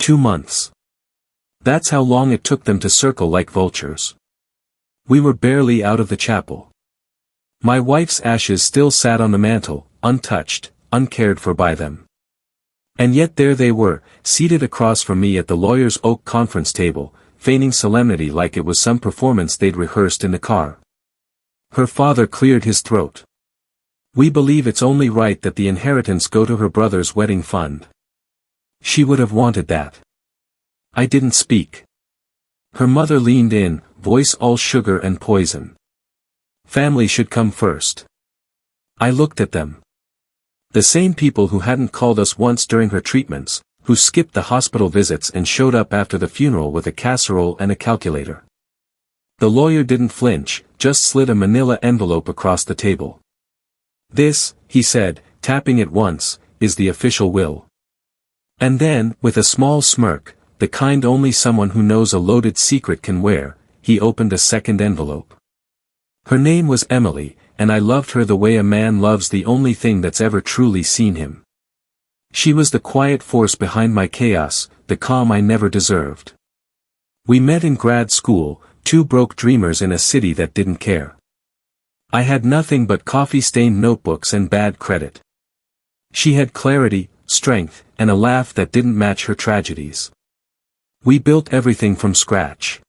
2 months. That's how long it took them to circle like vultures. We were barely out of the chapel. My wife's ashes still sat on the mantel, untouched, uncared for by them. And yet there they were, seated across from me at the lawyer's oak conference table, feigning solemnity like it was some performance they'd rehearsed in the car. Her father cleared his throat. We believe it's only right that the inheritance go to her brother's wedding fund. She would have wanted that. I didn't speak. Her mother leaned in, voice all sugar and poison. Family should come first. I looked at them. The same people who hadn't called us once during her treatments, who skipped the hospital visits and showed up after the funeral with a casserole and a calculator. The lawyer didn't flinch, just slid a manila envelope across the table. This, he said, tapping it once, is the official will. And then, with a small smirk, the kind only someone who knows a loaded secret can wear, he opened a second envelope. Her name was Emily, and I loved her the way a man loves the only thing that's ever truly seen him. She was the quiet force behind my chaos, the calm I never deserved. We met in grad school, two broke dreamers in a city that didn't care. I had nothing but coffee-stained notebooks and bad credit. She had clarity, strength, and a laugh that didn't match her tragedies. We built everything from scratch.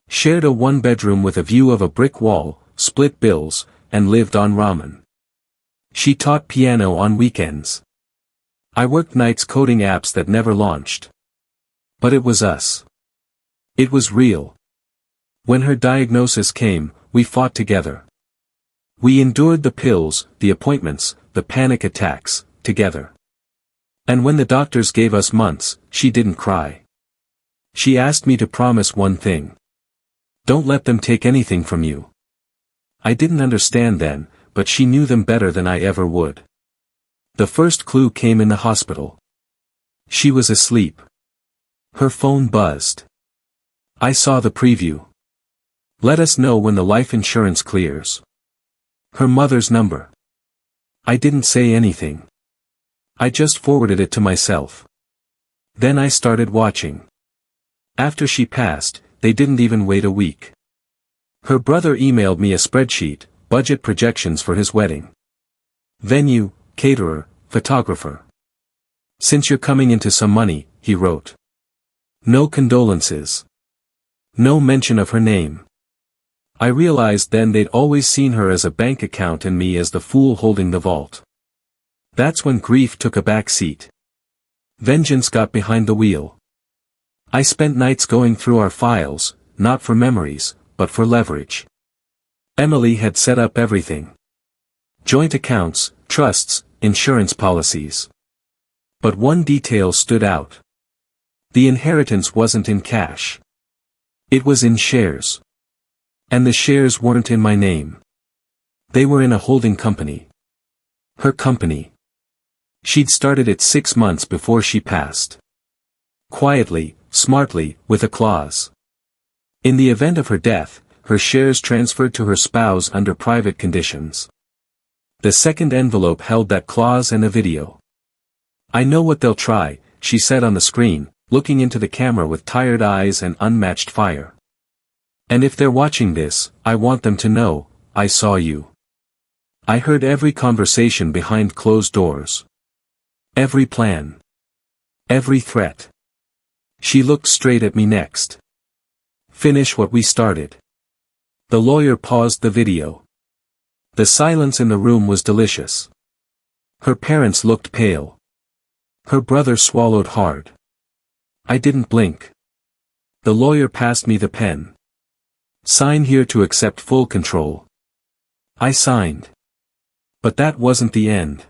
Shared a one-bedroom with a view of a brick wall, split bills, and lived on ramen. She taught piano on weekends. I worked nights coding apps that never launched. But it was us. It was real. When her diagnosis came, we fought together. We endured the pills, the appointments, the panic attacks, together. And when the doctors gave us months, she didn't cry. She asked me to promise one thing. Don't let them take anything from you. I didn't understand then, but she knew them better than I ever would. The first clue came in the hospital. She was asleep. Her phone buzzed. I saw the preview. Let us know when the life insurance clears. Her mother's number. I didn't say anything. I just forwarded it to myself. Then I started watching. After she passed, they didn't even wait a week. Her brother emailed me a spreadsheet, budget projections for his wedding. Venue, caterer, photographer. Since you're coming into some money, he wrote. No condolences. No mention of her name. I realized then they'd always seen her as a bank account and me as the fool holding the vault. That's when grief took a back seat. Vengeance got behind the wheel. I spent nights going through our files, not for memories, but for leverage. Emily had set up everything. Joint accounts, trusts, insurance policies. But one detail stood out. The inheritance wasn't in cash. It was in shares. And the shares weren't in my name. They were in a holding company. Her company. She'd started it 6 months before she passed. Quietly, smartly, with a clause. In the event of her death, her shares transferred to her spouse under private conditions. The second envelope held that clause and a video. I know what they'll try, she said on the screen, looking into the camera with tired eyes and unmatched fire. And if they're watching this, I want them to know, I saw you. I heard every conversation behind closed doors. Every plan. Every threat. She looked straight at me next. Finish what we started. The lawyer paused the video. The silence in the room was delicious. Her parents looked pale. Her brother swallowed hard. I didn't blink. The lawyer passed me the pen. Sign here to accept full control. I signed. But that wasn't the end.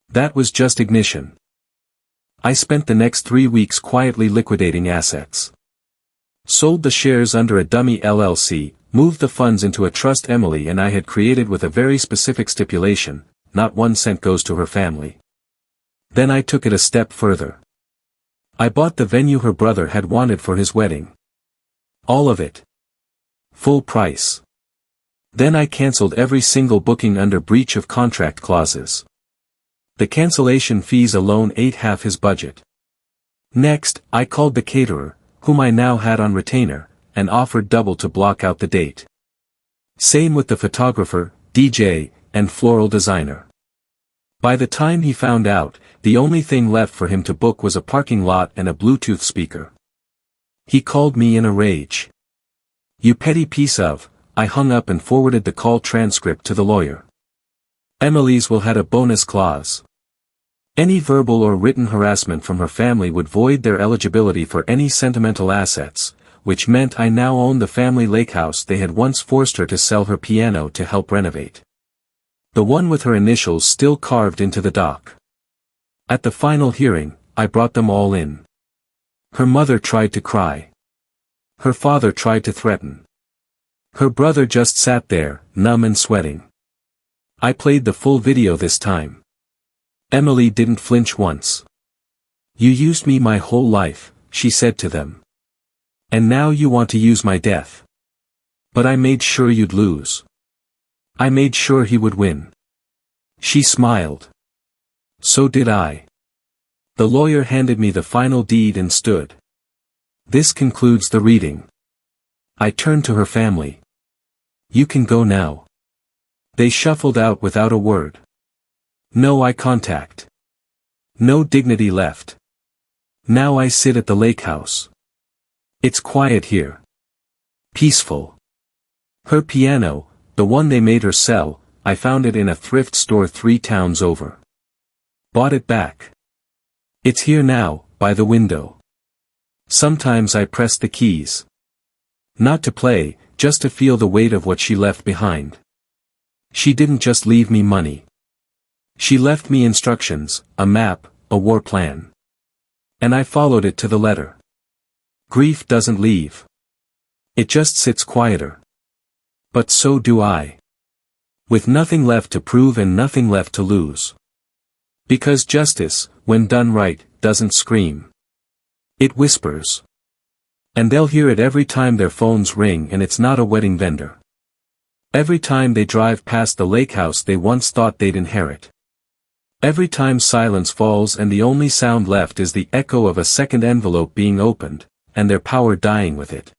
That was just ignition. I spent the next 3 weeks quietly liquidating assets. Sold the shares under a dummy LLC, moved the funds into a trust Emily and I had created with a very specific stipulation, not 1 cent goes to her family. Then I took it a step further. I bought the venue her brother had wanted for his wedding. All of it. Full price. Then I cancelled every single booking under breach of contract clauses. The cancellation fees alone ate half his budget. Next, I called the caterer, whom I now had on retainer, and offered double to block out the date. Same with the photographer, DJ, and floral designer. By the time he found out, the only thing left for him to book was a parking lot and a Bluetooth speaker. He called me in a rage. "You petty piece of," I hung up and forwarded the call transcript to the lawyer. "Emily's will had a bonus clause. Any verbal or written harassment from her family would void their eligibility for any sentimental assets, which meant I now owned the family lake house they had once forced her to sell her piano to help renovate. The one with her initials still carved into the dock. At the final hearing, I brought them all in. Her mother tried to cry. Her father tried to threaten. Her brother just sat there, numb and sweating. I played the full video this time. Emily didn't flinch once. "You used me my whole life," she said to them. "And now you want to use my death. But I made sure you'd lose. I made sure he would win." She smiled. So did I. The lawyer handed me the final deed and stood. "This concludes the reading." I turned to her family. "You can go now." They shuffled out without a word. No eye contact. No dignity left. Now I sit at the lake house. It's quiet here. Peaceful. Her piano, the one they made her sell, I found it in a thrift store 3 towns over. Bought it back. It's here now, by the window. Sometimes I press the keys. Not to play, just to feel the weight of what she left behind. She didn't just leave me money. She left me instructions, a map, a war plan. And I followed it to the letter. Grief doesn't leave. It just sits quieter. But so do I. With nothing left to prove and nothing left to lose. Because justice, when done right, doesn't scream. It whispers. And they'll hear it every time their phones ring and it's not a wedding vendor. Every time they drive past the lake house they once thought they'd inherit. Every time silence falls and the only sound left is the echo of a second envelope being opened, and their power dying with it.